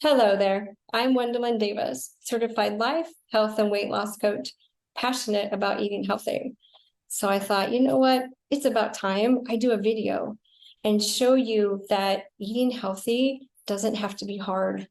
Hello there, I'm Wendolyn Davis, certified life, health, and weight loss coach, passionate about eating healthy. So I thought, you know what? It's about time I do a video and show you that eating healthy doesn't have to be hard.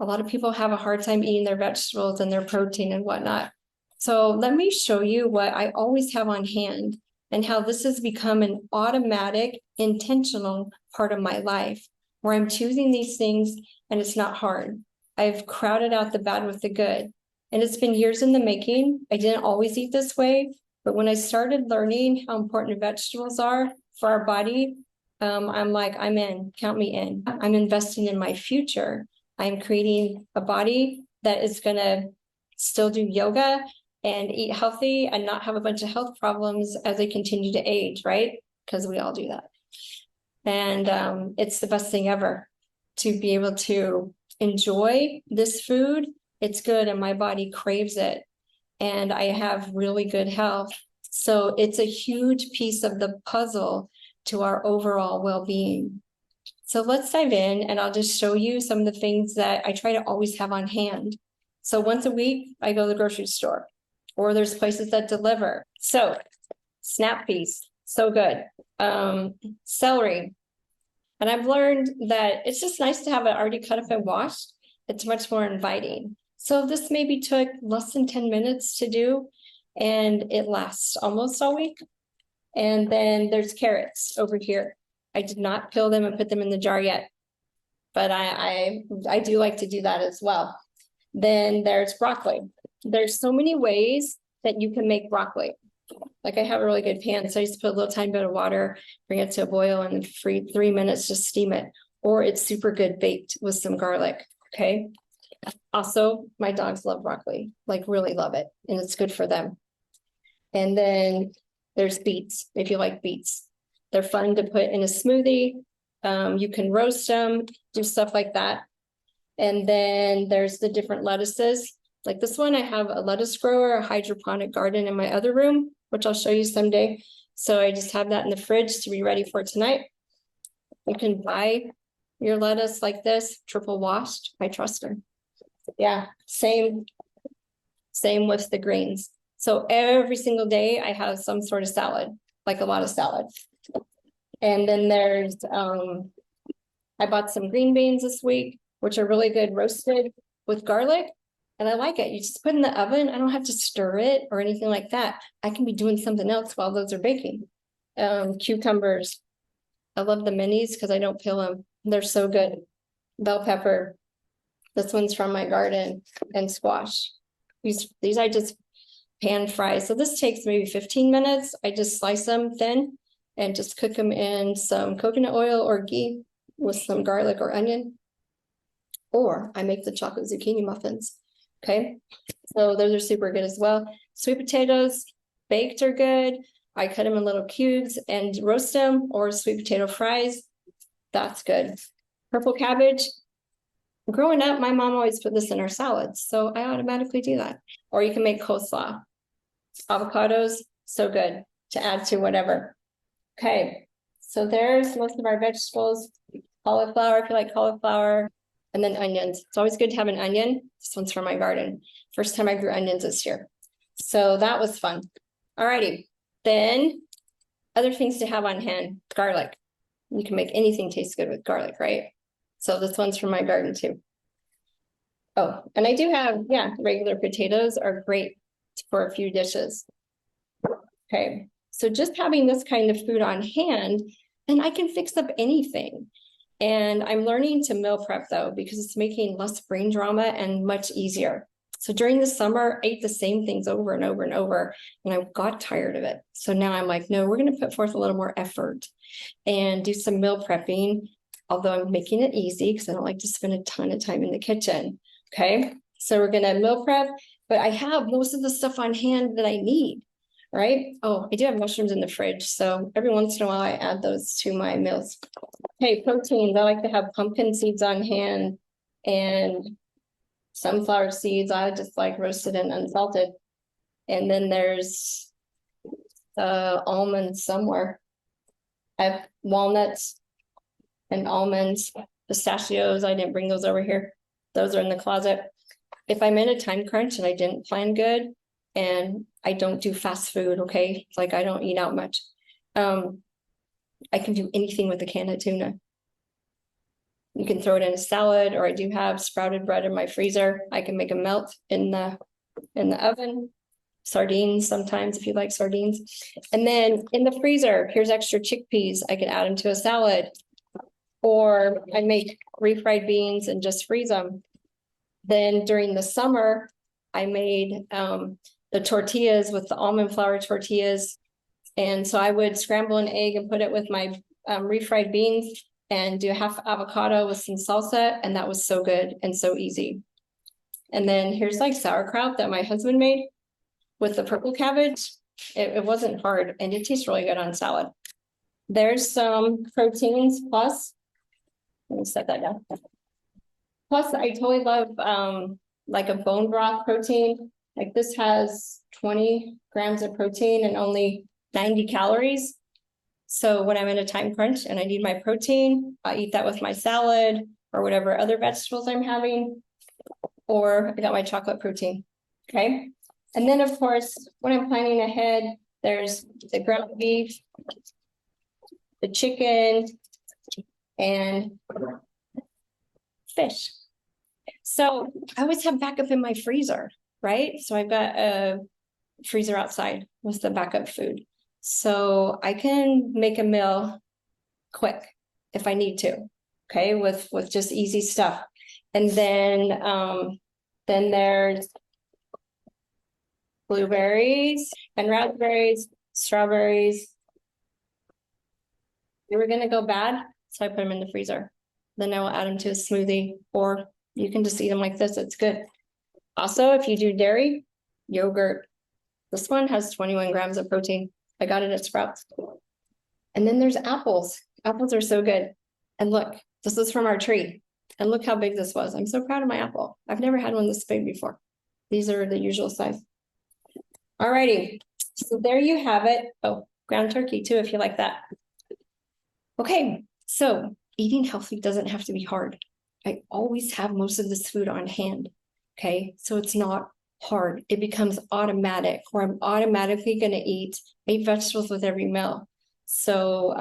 A lot of people have a hard time eating their vegetables and their protein and whatnot. So let me show you what I always have on hand and how this has become an automatic, intentional part of my life, where I'm choosing these things and it's not hard. I've crowded out the bad with the good. And it's been years in the making. I didn't always eat this way, but when I started learning how important vegetables are for our body, I'm like, I'm in, count me in. I'm investing in my future. I'm creating a body that is gonna still do yoga and eat healthy and not have a bunch of health problems as I continue to age, right? Because we all do that. And it's the best thing ever to be able to enjoy this food. It's good and my body craves it. And I have really good health. So it's a huge piece of the puzzle to our overall well-being. So let's dive in and I'll just show you some of the things that I try to always have on hand. So once a week, I go to the grocery store, or there's places that deliver. So snap peas, so good. Celery. And I've learned that it's just nice to have it already cut up and washed. It's much more inviting. So this maybe took less than 10 minutes to do, and it lasts almost all week. And then there's carrots over here. I did not peel them and put them in the jar yet, but I do like to do that as well. Then there's broccoli. There's so many ways that you can make broccoli. Like I have a really good pan, so I just put a little tiny bit of water, bring it to a boil, and for 3 minutes, just steam it. Or it's super good baked with some garlic, okay? Also, my dogs love broccoli, like really love it, and it's good for them. And then there's beets, if you like beets. They're fun to put in a smoothie. You can roast them, do stuff like that. And then there's the different lettuces. Like this one, I have a lettuce grower, a hydroponic garden in my other room, which I'll show you someday. So I just have that in the fridge to be ready for tonight. You can buy your lettuce like this, triple washed. I trust her. Yeah, same with the greens. So every single day I have some sort of salad, like a lot of salad. And then there's, I bought some green beans this week, which are really good roasted with garlic. And I like it. You just put in the oven. I don't have to stir it or anything like that. I can be doing something else while those are baking. Cucumbers. I love the minis because I don't peel them. They're so good. Bell pepper. This one's from my garden. And squash. These I just pan fry. So this takes maybe 15 minutes. I just slice them thin and just cook them in some coconut oil or ghee with some garlic or onion. Or I make the chocolate zucchini muffins. Okay, so those are super good as well. Sweet potatoes, baked are good. I cut them in little cubes and roast them, or sweet potato fries. That's good. Purple cabbage. Growing up, my mom always put this in her salads, so I automatically do that. Or you can make coleslaw. Avocados, so good to add to whatever. Okay, so there's most of our vegetables. Cauliflower, if you like cauliflower. And then onions. It's always good to have an onion. This one's from my garden. First time I grew onions this year. So that was fun. Alrighty. Then other things to have on hand. Garlic. You can make anything taste good with garlic, right? So this one's from my garden too. Oh, and I do have, yeah, regular potatoes are great for a few dishes. Okay. So just having this kind of food on hand, and I can fix up anything. And I'm learning to meal prep though, because it's making less brain drama and much easier. So during the summer, I ate the same things over and over and over, and I got tired of it. So now I'm like, no, we're going to put forth a little more effort and do some meal prepping, although I'm making it easy because I don't like to spend a ton of time in the kitchen. Okay, so we're going to meal prep, but I have most of the stuff on hand that I need. Right? Oh, I do have mushrooms in the fridge. So every once in a while I add those to my meals. Okay, proteins. I like to have pumpkin seeds on hand and sunflower seeds. I just like roasted and unsalted. And then there's almonds somewhere. I have walnuts and almonds, pistachios. I didn't bring those over here. Those are in the closet. If I'm in a time crunch and I didn't plan good and I don't do fast food, okay, like I don't eat out much, I can do anything with a can of tuna. You can throw it in a salad, or I do have sprouted bread in my freezer. I can make them melt in the oven. Sardines sometimes, if you like sardines. And then in the freezer, here's extra chickpeas. I can add them to a salad. Or I make refried beans and just freeze them. Then during the summer, I made the tortillas with the almond flour tortillas. And so I would scramble an egg and put it with my refried beans and do half avocado with some salsa. And that was so good and so easy. And then here's like sauerkraut that my husband made with the purple cabbage. It wasn't hard and it tastes really good on salad. There's some proteins plus, let me set that down. Plus I totally love like a bone broth protein. Like this has 20 grams of protein and only 90 calories. So when I'm in a time crunch and I need my protein, I eat that with my salad or whatever other vegetables I'm having, or I got my chocolate protein, okay? And then of course, when I'm planning ahead, there's the ground beef, the chicken, and fish. So I always have backup in my freezer, right? So I've got a freezer outside with the backup food. So I can make a meal quick if I need to, okay, with just easy stuff. And then there's blueberries and raspberries, strawberries. They were gonna go bad, so I put them in the freezer. Then I will add them to a smoothie, or you can just eat them like this, it's good. Also, if you do dairy, yogurt. This one has 21 grams of protein. I got it at Sprouts. And then there's apples. Apples are so good. And look, this is from our tree. And look how big this was. I'm so proud of my apple. I've never had one this big before. These are the usual size. Alrighty, so there you have it. Oh, ground turkey too, if you like that. Okay, so eating healthy doesn't have to be hard. I always have most of this food on hand, okay? So it's not hard. It becomes automatic, or I'm automatically gonna eat 8 vegetables with every meal. So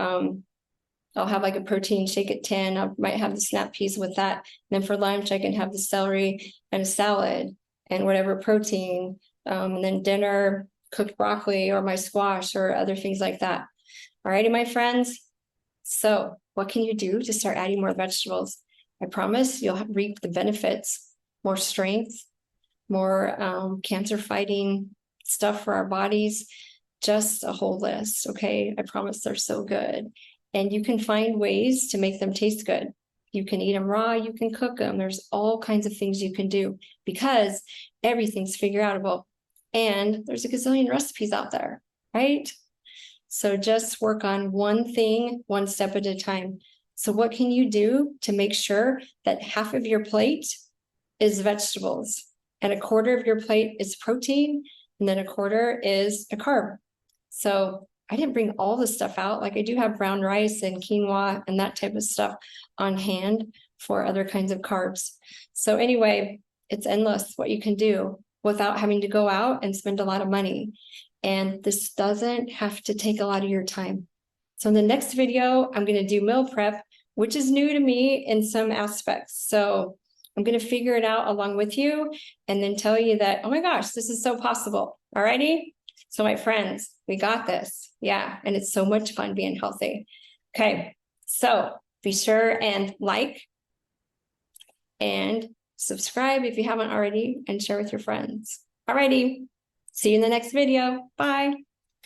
I'll have like a protein shake at 10. I might have the snap peas with that. And then for lunch, I can have the celery and a salad and whatever protein. And then dinner, cooked broccoli or my squash or other things like that. All righty, my friends. So what can you do to start adding more vegetables? I promise you'll reap the benefits, more strength, more cancer fighting stuff for our bodies, just a whole list, okay? I promise they're so good. And you can find ways to make them taste good. You can eat them raw, you can cook them. There's all kinds of things you can do because everything's figure outable. And there's a gazillion recipes out there, right? So just work on one thing, one step at a time. So what can you do to make sure that half of your plate is vegetables and a quarter of your plate is protein and then a quarter is a carb? So I didn't bring all the stuff out. Like I do have brown rice and quinoa and that type of stuff on hand for other kinds of carbs. So anyway, it's endless what you can do without having to go out and spend a lot of money. And this doesn't have to take a lot of your time. So in the next video, I'm going to do meal prep, which is new to me in some aspects. So I'm going to figure it out along with you and then tell you that, oh my gosh, this is so possible. All righty. So my friends, we got this. Yeah. And it's so much fun being healthy. Okay. So be sure and like and subscribe if you haven't already and share with your friends. All righty. See you in the next video. Bye.